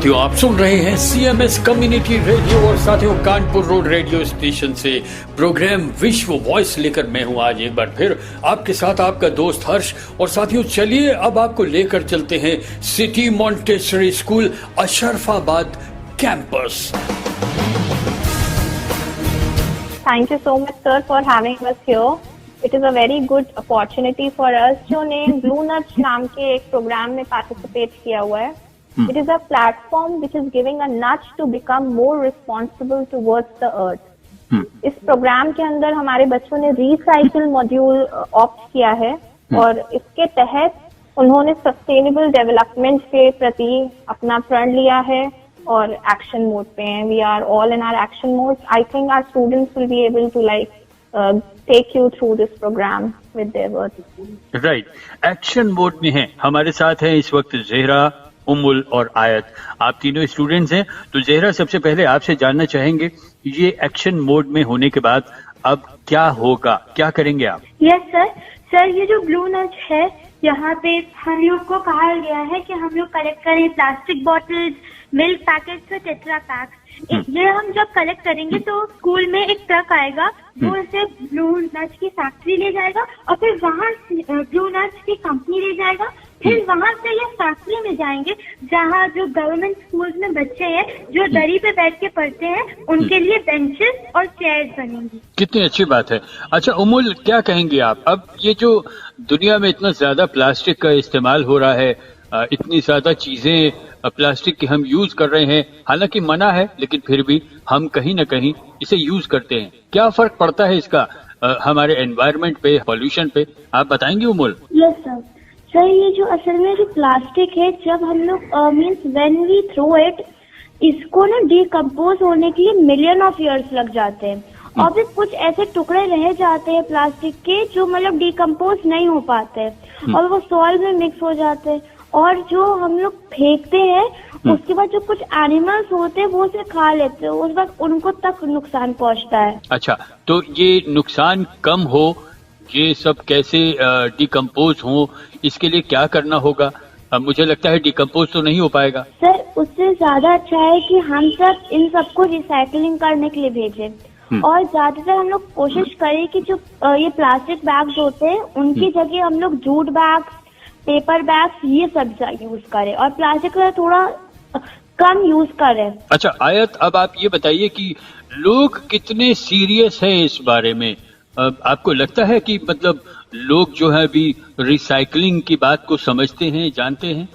साथियों, आप सुन रहे हैं CMS कम्युनिटी रेडियो और साथियों कानपुर रोड रेडियो स्टेशन से प्रोग्राम विश्व वॉइस लेकर मैं हूं आज एक बार फिर आपके साथ आपका दोस्त हर्ष। और साथियों चलिए अब आपको लेकर चलते हैं city Montessori school Ashrafabad campus. Thank you so much, sir, for having us here. It is a very good opportunity for us जो ने Blue Nudge नाम के एक प्रोग्राम में पार्टिसिपेट किया हुआ है. It is a platform which is giving a nudge to become more responsible towards the earth. इस प्रोग्राम के अंदर हमारे बच्चों ने रिसाइकिल मॉड्यूल ऑप्ट किया है और इसके तहत उन्होंने सस्टेनेबल डेवलपमेंट के प्रति अपना प्रण लिया है और एक्शन मोड पे हैं. We are all in our action mode. I think our students will be able to take you through this program with their words. Right, action mode में हैं. हमारे साथ हैं इस वक्त ज़ेहरा, उमुल और आयत. आप तीनों स्टूडेंट्स हैं. तो ज़ेहरा, सबसे पहले आपसे जानना चाहेंगे ये एक्शन मोड में होने के बाद अब क्या होगा, क्या करेंगे आप? यस सर, ये जो ब्लू नज है यहाँ पे हम लोग को कहा गया है कि हम लोग कलेक्ट करें प्लास्टिक बॉटल्स, मिल्क पैकेट्स और टेट्रा पैक्स. ये हम जब कलेक्ट करेंगे तो स्कूल में एक ट्रक आएगा वो इसे ब्लू नज की फैक्ट्री ले जाएगा और फिर वहाँ ब्लू नज की कंपनी ले जाएगा. फिर वहाँ से ये फैक्ट्री में जाएंगे जहाँ जो गवर्नमेंट स्कूल्स में बच्चे हैं जो दरी पे बैठ के पढ़ते हैं उनके लिए बेंचेस और चेयर्स बनेंगी. कितनी अच्छी बात है. अच्छा उमुल, क्या कहेंगे आप? अब ये जो दुनिया में इतना ज्यादा प्लास्टिक का इस्तेमाल हो रहा है, इतनी ज्यादा चीजें प्लास्टिक की हम यूज कर रहे हैं, हालांकि मना है लेकिन फिर भी हम कहीं ना कहीं इसे यूज करते हैं. क्या फर्क पड़ता है इसका हमारे एनवायरनमेंट पे, पॉल्यूशन पे? आप बताएंगे उमुल? यस सर, ये जो असल में जो प्लास्टिक है जब हम लोग means when we throw it, इसको ना डिकम्पोज होने के लिए मिलियन ऑफ इयर्स लग जाते हैं और फिर कुछ ऐसे टुकड़े रह जाते हैं प्लास्टिक के जो मतलब डिकम्पोज नहीं हो पाते और वो सॉइल में मिक्स हो जाते हैं और जो हम लोग फेंकते हैं उसके बाद जो कुछ एनिमल्स होते हैं वो उसे खा लेते हैं, उस वक्त उनको तक नुकसान पहुंचता है. अच्छा, तो ये नुकसान कम हो, ये सब कैसे डिकम्पोज हो, इसके लिए क्या करना होगा? मुझे लगता है डिकम्पोज तो नहीं हो पाएगा. सर, उससे ज्यादा अच्छा है कि हम सब इन सबको रिसाइकलिंग करने के लिए भेजें और ज्यादातर हम लोग कोशिश करें कि जो ये प्लास्टिक बैग्स होते हैं उनकी जगह हम लोग जूट बैग्स, पेपर बैग्स ये सब यूज करें और प्लास्टिक का थोड़ा कम यूज करें. अच्छा आयत, अब आप ये बताइए कि लोग कितने सीरियस हैं इस बारे में? आपको लगता है कि मतलब लोग जो है अभी रिसाइकलिंग की बात को समझते हैं, जानते हैं?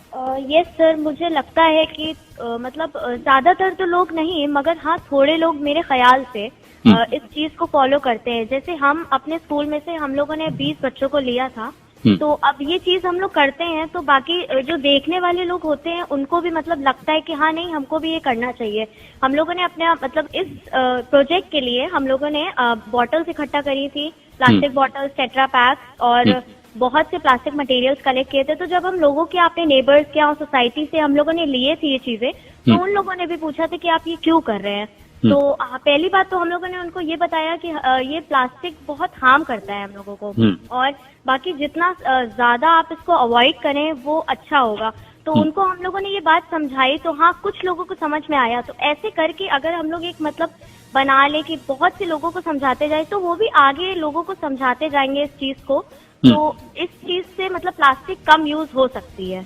यस सर, मुझे लगता है कि मतलब ज्यादातर तो लोग नहीं मगर हाँ थोड़े लोग मेरे ख्याल से इस चीज को फॉलो करते हैं. जैसे हम अपने स्कूल में से हम लोगों ने 20 बच्चों को लिया था तो अब ये चीज हम लोग करते हैं तो बाकी जो देखने वाले लोग होते हैं उनको भी मतलब लगता है कि हाँ नहीं हमको भी ये करना चाहिए. हम लोगों ने अपने मतलब इस प्रोजेक्ट के लिए हम लोगों ने बॉटल्स इकट्ठा करी थी, प्लास्टिक बॉटल्स, टेट्रा पैक्स और बहुत से प्लास्टिक मटेरियल्स कलेक्ट किए थे. तो जब हम लोगों के अपने नेबर्स के और सोसाइटी से हम लोगों ने लिए थे ये चीजें तो उन लोगों ने भी पूछा था कि आप ये क्यों कर रहे हैं. तो पहली बात तो हम लोगों ने उनको ये बताया कि ये प्लास्टिक बहुत हार्म करता है हम लोगों को और बाकी जितना ज्यादा आप इसको अवॉइड करें वो अच्छा होगा. तो उनको हम लोगों ने ये बात समझाई तो हाँ कुछ लोगों को समझ में आया. तो ऐसे करके अगर हम लोग एक मतलब बना ले कि बहुत से लोगों को समझाते जाए तो वो भी आगे लोगों को समझाते जाएंगे इस चीज को. तो इस चीज से मतलब प्लास्टिक कम यूज हो सकती है.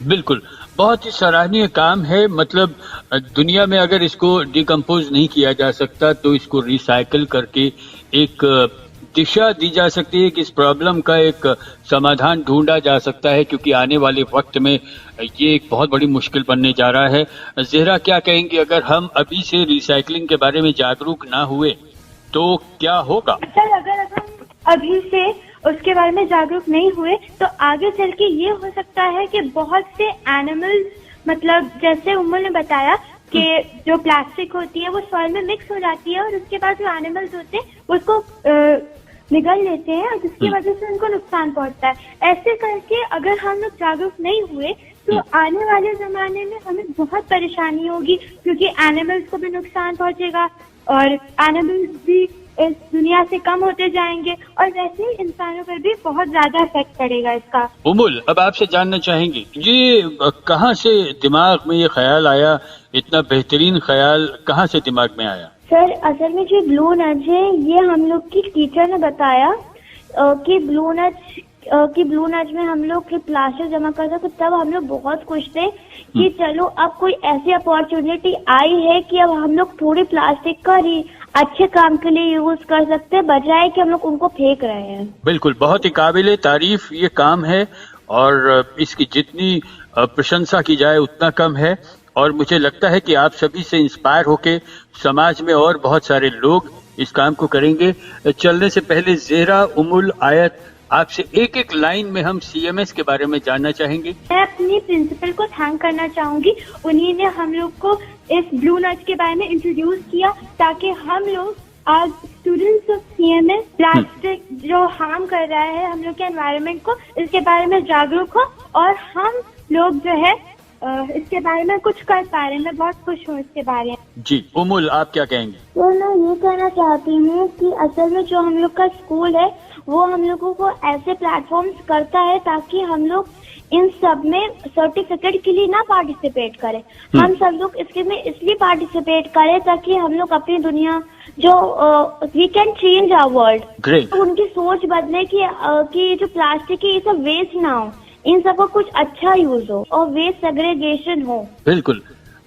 बिल्कुल, बहुत ही सराहनीय काम है. मतलब दुनिया में अगर इसको डिकम्पोज नहीं किया जा सकता तो इसको रिसाइकल करके एक दिशा दी जा सकती है कि इस प्रॉब्लम का एक समाधान ढूंढा जा सकता है, क्योंकि आने वाले वक्त में ये एक बहुत बड़ी मुश्किल बनने जा रहा है. ज़ेहरा, क्या कहेंगी अगर हम अभी से रिसाइकलिंग के बारे में जागरूक ना हुए तो क्या होगा? सर, अगर हम अभी से उसके बारे में जागरूक नहीं हुए तो आगे चल के ये हो सकता है कि बहुत से एनिमल्स मतलब जैसे उमर ने बताया कि जो प्लास्टिक होती है वो सॉइल में मिक्स हो जाती है और उसके बाद जो एनिमल्स होते हैं उसको निगल लेते हैं और जिसकी वजह से उनको नुकसान पहुंचता है. ऐसे करके अगर हम लोग जागरूक नहीं हुए तो आने वाले जमाने में हमें बहुत परेशानी होगी क्योंकि एनिमल्स को भी नुकसान पहुंचेगा और एनिमल्स भी इस दुनिया से कम होते जाएंगे और वैसे ही इंसानों पर भी बहुत ज्यादा इफेक्ट पड़ेगा इसका। उमुल, अब आपसे जानना चाहेंगे ये कहाँ से दिमाग में ये ख्याल आया, इतना बेहतरीन ख्याल कहाँ से दिमाग में आया? सर असल में जो ब्लू नज है ये हम लोग की टीचर ने बताया कि ब्लू नज में हम लोग प्लास्टिक जमा करते तो तब हम लोग बहुत खुश थे कि चलो अब कोई ऐसी अपॉर्चुनिटी आई है कि अब हम लोग थोड़ी प्लास्टिक का अच्छे काम के लिए यूज कर सकते हैं बजाय कि हम लोग उनको फेंक रहे हैं। बिल्कुल, बहुत ही काबिले तारीफ ये काम है और इसकी जितनी प्रशंसा की जाए उतना कम है और मुझे लगता है कि आप सभी से इंस्पायर होके समाज में और बहुत सारे लोग इस काम को करेंगे। चलने से पहले ज़ेहरा, उमुल, आयत, आपसे एक एक लाइन में हम CMS के बारे में जानना चाहेंगे। मैं अपनी प्रिंसिपल को थैंक करना चाहूंगी, उन्हीं ने हम लोग को इस ब्लू नज के बारे में इंट्रोड्यूस किया ताकि हम लोग आज स्टूडेंट्स ऑफ CMS प्लास्टिक जो हार्म कर रहा है हम लोग के एनवायरनमेंट को, इसके बारे में जागरूक हो और हम लोग जो है इसके बारे में कुछ कर पा रहे हैं। मैं बहुत खुश हूँ इसके बारे में। जी उमुल, आप क्या कहेंगे? तो मैं ये कहना चाहती हूँ कि असल में जो हम लोग का स्कूल है वो हम लोगों को ऐसे प्लेटफॉर्म्स करता है ताकि हम लोग इन सब में सर्टिफिकेट के लिए ना पार्टिसिपेट करें। हम सब लोग इसके में इसलिए पार्टिसिपेट करें ताकि हम लोग अपनी दुनिया जो we can change our world, great, उनकी सोच बदले कि जो प्लास्टिक है ये सब वेस्ट ना हो, इन सब का कुछ अच्छा यूज हो और वेस्ट सेग्रीगेशन हो। बिल्कुल।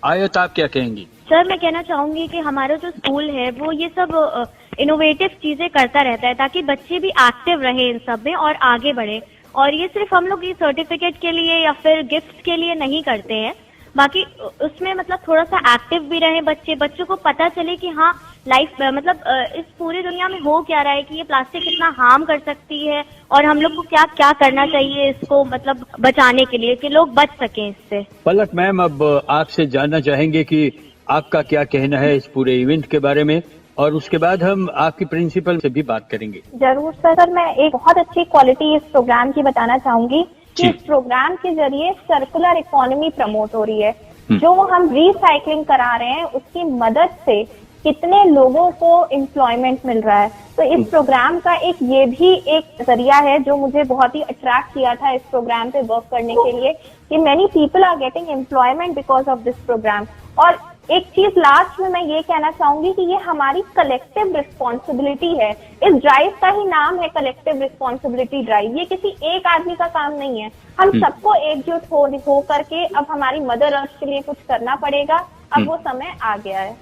आयत, आप क्या कहेंगी? सर मैं कहना चाहूंगी कि हमारा जो स्कूल है वो ये सब इनोवेटिव चीजें करता रहता है ताकि बच्चे भी एक्टिव रहे इन सब में और आगे बढ़े। और ये सिर्फ हम लोग ये सर्टिफिकेट के लिए या फिर गिफ्ट के लिए नहीं करते हैं, बाकी उसमें मतलब थोड़ा सा एक्टिव भी रहे बच्चों को पता चले कि हाँ लाइफ मतलब इस पूरी दुनिया में हो क्या रहा है, कि ये प्लास्टिक कितना हार्म कर सकती है और हम लोग को क्या क्या करना चाहिए इसको मतलब बचाने के लिए कि लोग बच सकें इससे। पलक मैम, अब आपसे जानना चाहेंगे कि आपका क्या कहना है इस पूरे इवेंट के बारे में और उसके बाद हम आपकी प्रिंसिपल से भी बात करेंगे। जरूर सर, मैं एक बहुत अच्छी क्वालिटी इस प्रोग्राम की बताना चाहूंगी कि इस प्रोग्राम के जरिए सर्कुलर इकोनॉमी प्रमोट हो रही है। जो हम रिसाइकलिंग करा रहे हैं उसकी मदद से कितने लोगों को एम्प्लॉयमेंट मिल रहा है। तो इस प्रोग्राम का ये भी एक जरिया है जो मुझे बहुत ही अट्रैक्ट किया था इस प्रोग्राम पे वर्क करने के लिए कि many people are getting employment because of this program. और एक चीज लास्ट में मैं ये कहना चाहूंगी कि ये हमारी कलेक्टिव रिस्पॉन्सिबिलिटी है। इस ड्राइव का ही नाम है कलेक्टिव रिस्पॉन्सिबिलिटी ड्राइव। ये किसी एक आदमी का काम नहीं है, हम सबको एकजुट हो करके अब हमारी मदर अर्थ के लिए कुछ करना पड़ेगा। अब वो समय आ गया है।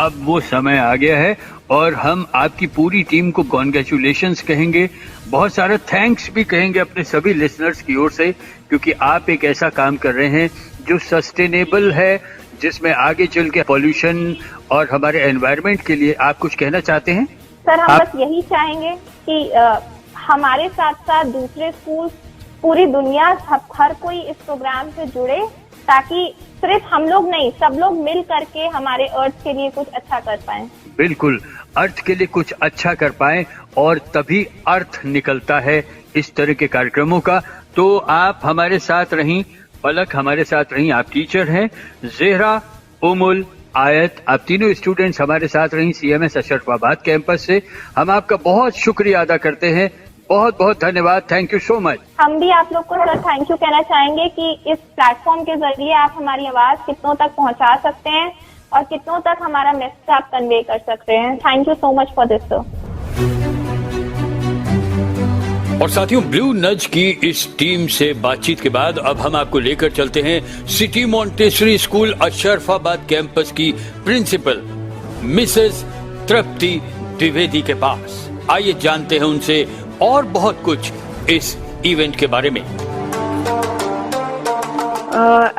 अब वो समय आ गया है और हम आपकी पूरी टीम को कॉन्ग्रेचुलेशंस कहेंगे, बहुत सारा थैंक्स भी कहेंगे अपने सभी लिसनर्स की ओर से, क्योंकि आप एक ऐसा काम कर रहे हैं जो सस्टेनेबल है, जिसमें आगे चल के पॉल्यूशन और हमारे एनवायरनमेंट के लिए आप कुछ कहना चाहते हैं? सर हम बस यही चाहेंगे कि हमारे साथ साथ दूसरे स्कूल, पूरी दुनिया, हर कोई इस प्रोग्राम से जुड़े ताकि सिर्फ हम लोग नहीं सब लोग मिल करके हमारे अर्थ के लिए कुछ अच्छा कर पाएं। बिल्कुल, अर्थ के लिए कुछ अच्छा कर पाएं और तभी अर्थ निकलता है इस तरह के कार्यक्रमों का। तो आप हमारे साथ रहीं, पलक हमारे साथ रहीं, आप टीचर हैं, ज़ेहरा, उमुल, आयत, आप तीनों स्टूडेंट्स हमारे साथ रहीं CMS अशरफाबाद कैंपस से। हम आपका बहुत शुक्रिया अदा करते हैं, बहुत बहुत धन्यवाद, थैंक यू सो मच। हम भी आप लोग को सर थैंक यू कहना चाहेंगे कि इस प्लेटफॉर्म के जरिए आप हमारी आवाज कितनों तक पहुंचा सकते हैं और कितनों तक हमारा मैसेज आप कन्वे कर सकते हैं। Thank you so much for this sir. और साथियों, ब्लू नज की इस टीम से बातचीत के बाद अब हम आपको लेकर चलते हैं city Montessori school Ashrafabad campus की प्रिंसिपल मिसेस तृप्ति द्विवेदी के पास। आइए जानते हैं उनसे और बहुत कुछ इस इवेंट के बारे में।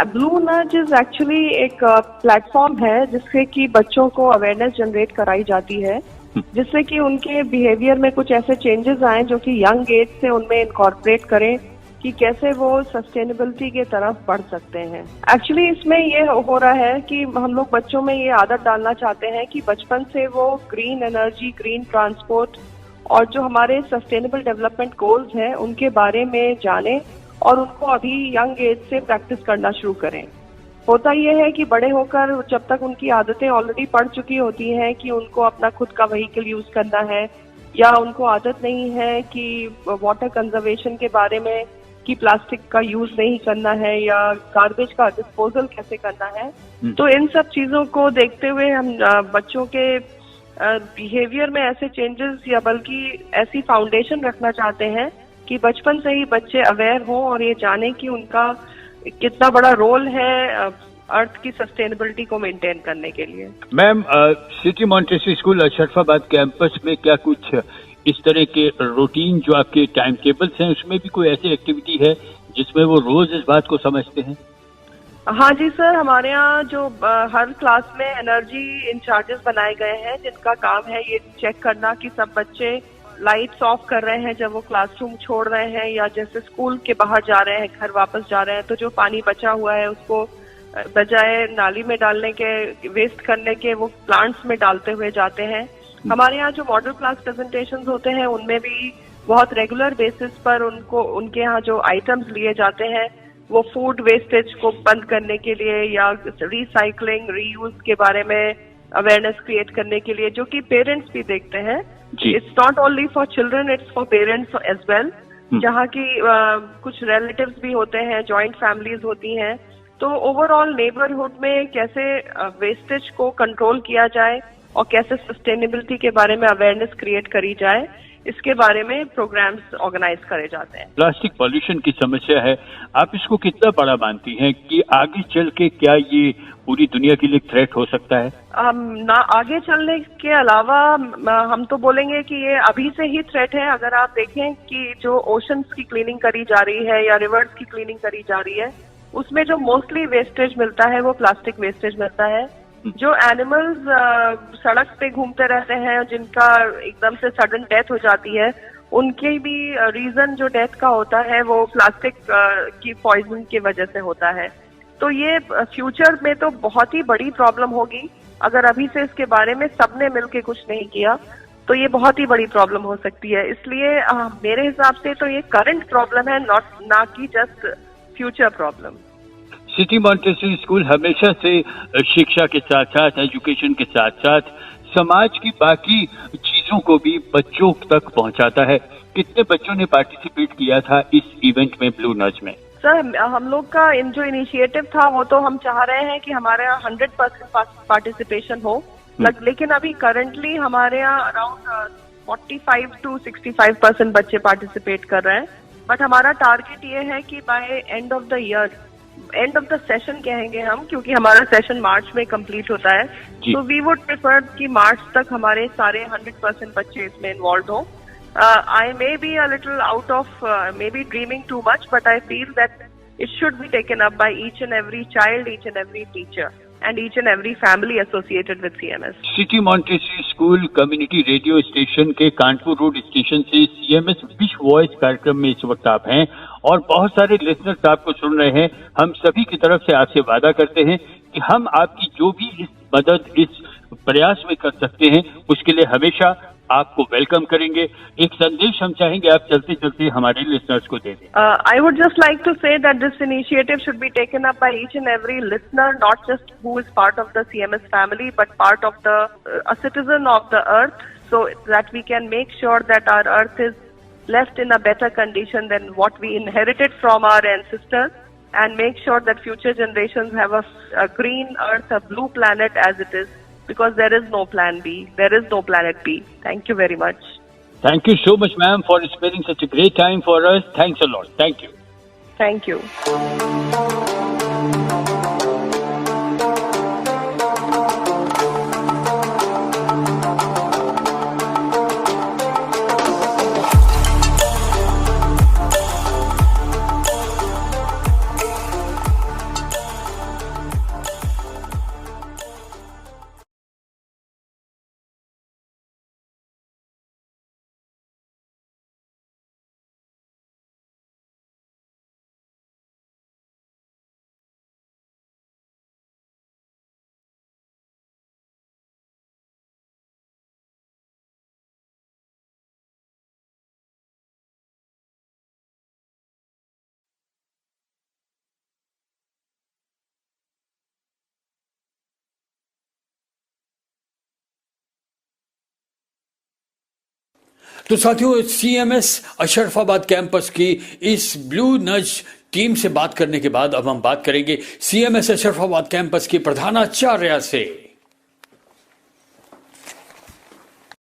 ब्लू नज इज एक्चुअली एक प्लेटफॉर्म है जिससे कि बच्चों को अवेयरनेस जनरेट कराई जाती है, जिससे कि उनके बिहेवियर में कुछ ऐसे चेंजेस आए जो कि यंग एज से उनमें इनकॉर्पोरेट करें कि कैसे वो सस्टेनेबिलिटी के तरफ बढ़ सकते हैं। एक्चुअली इसमें ये हो रहा है कि हम लोग बच्चों में ये आदत डालना चाहते हैं कि बचपन से वो ग्रीन एनर्जी, ग्रीन ट्रांसपोर्ट और जो हमारे सस्टेनेबल डेवलपमेंट गोल्स हैं उनके बारे में जाने और उनको अभी यंग एज से प्रैक्टिस करना शुरू करें। होता ये है कि बड़े होकर जब तक उनकी आदतें ऑलरेडी पड़ चुकी होती हैं कि उनको अपना खुद का व्हीकल यूज करना है, या उनको आदत नहीं है कि वाटर कंजर्वेशन के बारे में कि प्लास्टिक का यूज नहीं करना है या गार्बेज का डिस्पोजल कैसे करना है, तो इन सब चीजों को देखते हुए हम बच्चों के बिहेवियर में ऐसे चेंजेस या बल्कि ऐसी फाउंडेशन रखना चाहते हैं कि बचपन से ही बच्चे अवेयर हों और ये जाने कि उनका कितना बड़ा रोल है अर्थ की सस्टेनेबिलिटी को मेंटेन करने के लिए। Ma'am, city Montessori school Ashrafabad campus में क्या कुछ इस तरह के रूटीन जो आपके टाइम टेबल्स हैं उसमें भी कोई ऐसी एक्टिविटी है जिसमें वो रोज इस बात को समझते हैं? हाँ जी सर, हमारे यहाँ जो हर क्लास में एनर्जी इंचार्जेस बनाए गए हैं जिनका काम है ये चेक करना कि सब बच्चे लाइट्स ऑफ कर रहे हैं जब वो क्लासरूम छोड़ रहे हैं, या जैसे स्कूल के बाहर जा रहे हैं, घर वापस जा रहे हैं, तो जो पानी बचा हुआ है उसको बजाय नाली में डालने के, वेस्ट करने के, वो प्लांट्स में डालते हुए जाते हैं। हमारे यहाँ जो मॉडल क्लास प्रेजेंटेशंस होते हैं उनमें भी बहुत रेगुलर बेसिस पर उनके यहाँ जो आइटम्स लिए जाते हैं वो फूड वेस्टेज को बंद करने के लिए या रिसाइकलिंग, रीयूज के बारे में अवेयरनेस क्रिएट करने के लिए, जो कि पेरेंट्स भी देखते हैं। It's not only for children, it's for parents as well, जहाँ की कुछ रिलेटिव्स भी होते हैं, जॉइंट फैमिलीज होती हैं। तो ओवरऑल नेबरहुड में कैसे वेस्टेज को कंट्रोल किया जाए और कैसे सस्टेनेबिलिटी के बारे में अवेयरनेस क्रिएट करी जाए, इसके बारे में प्रोग्राम्स ऑर्गेनाइज करे जाते हैं। प्लास्टिक पॉल्यूशन की समस्या है, आप इसको कितना बड़ा मानती हैं कि आगे चल के क्या ये पूरी दुनिया के लिए थ्रेट हो सकता है? ना आगे चलने के अलावा हम तो बोलेंगे कि ये अभी से ही थ्रेट है। अगर आप देखें कि जो ओशंस की क्लीनिंग करी जा रही है या रिवर्स की क्लीनिंग करी जा रही है, उसमें जो मोस्टली वेस्टेज मिलता है वो प्लास्टिक वेस्टेज मिलता है। जो एनिमल्स सड़क पे घूमते रहते हैं जिनका एकदम से सडन डेथ हो जाती है, उनके भी रीजन जो डेथ का होता है वो प्लास्टिक की पॉइजन की वजह से होता है। तो ये फ्यूचर में तो बहुत ही बड़ी प्रॉब्लम होगी अगर अभी से इसके बारे में सबने मिलके कुछ नहीं किया, तो ये बहुत ही बड़ी प्रॉब्लम हो सकती है। इसलिए मेरे हिसाब से तो ये करंट प्रॉब्लम है, ना कि just future problem. City Montessori school हमेशा से शिक्षा के साथ साथ, एजुकेशन के साथ साथ समाज की बाकी चीजों को भी बच्चों तक पहुंचाता है। कितने बच्चों ने पार्टिसिपेट किया था इस इवेंट में, ब्लू नज में? सर, हम लोग का जो इनिशिएटिव था वो तो हम चाह रहे हैं कि हमारे यहाँ 100% पार्टिसिपेशन हो, लेकिन अभी करंटली हमारे यहाँ अराउंड 45 to 65% बच्चे पार्टिसिपेट कर रहे हैं। बट हमारा टारगेट ये है कि by end of the year, end of the session कहेंगे हम, क्योंकि हमारा सेशन मार्च में कंप्लीट होता है, तो वी वुड प्रेफर कि मार्च तक हमारे सारे 100% बच्चे इसमें इन्वॉल्व हो। I may be a little out of maybe dreaming too much, but I feel that it should be taken up by each and every child, each and every teacher, and each and every family associated with CMS. City Montessori school community radio station के Kanpur road station से CMS wish voice कार्यक्रम में इस वक्त आप हैं और बहुत सारे लिसनर्स आपको सुन रहे हैं। हम सभी की तरफ से आपसे वादा करते हैं कि हम आपकी जो भी इस मदद, इस प्रयास में कर सकते हैं, उसके लिए हमेशा आपको वेलकम करेंगे। एक संदेश हम चाहेंगे आप चलते चलते हमारे लिसनर्स को दे दें। I would just like to say that this initiative should be taken up by each and every listener, not just who is part of the CMS family, but part of the a citizen of the earth, so that we can make sure that our earth is left in a better condition than what we inherited from our ancestors, and make sure that future generations have a green earth, a blue planet as it is. Because there is no plan B. There is no planet B. Thank you very much. Thank you so much, ma'am, for spending such a great time for us. Thanks a lot. Thank you. Thank you. तो साथियों, CMS Ashrafabad campus की इस blue नज team से बात करने के बाद अब हम बात करेंगे CMS अशरफाबाद कैंपस की प्रधानाचार्य से।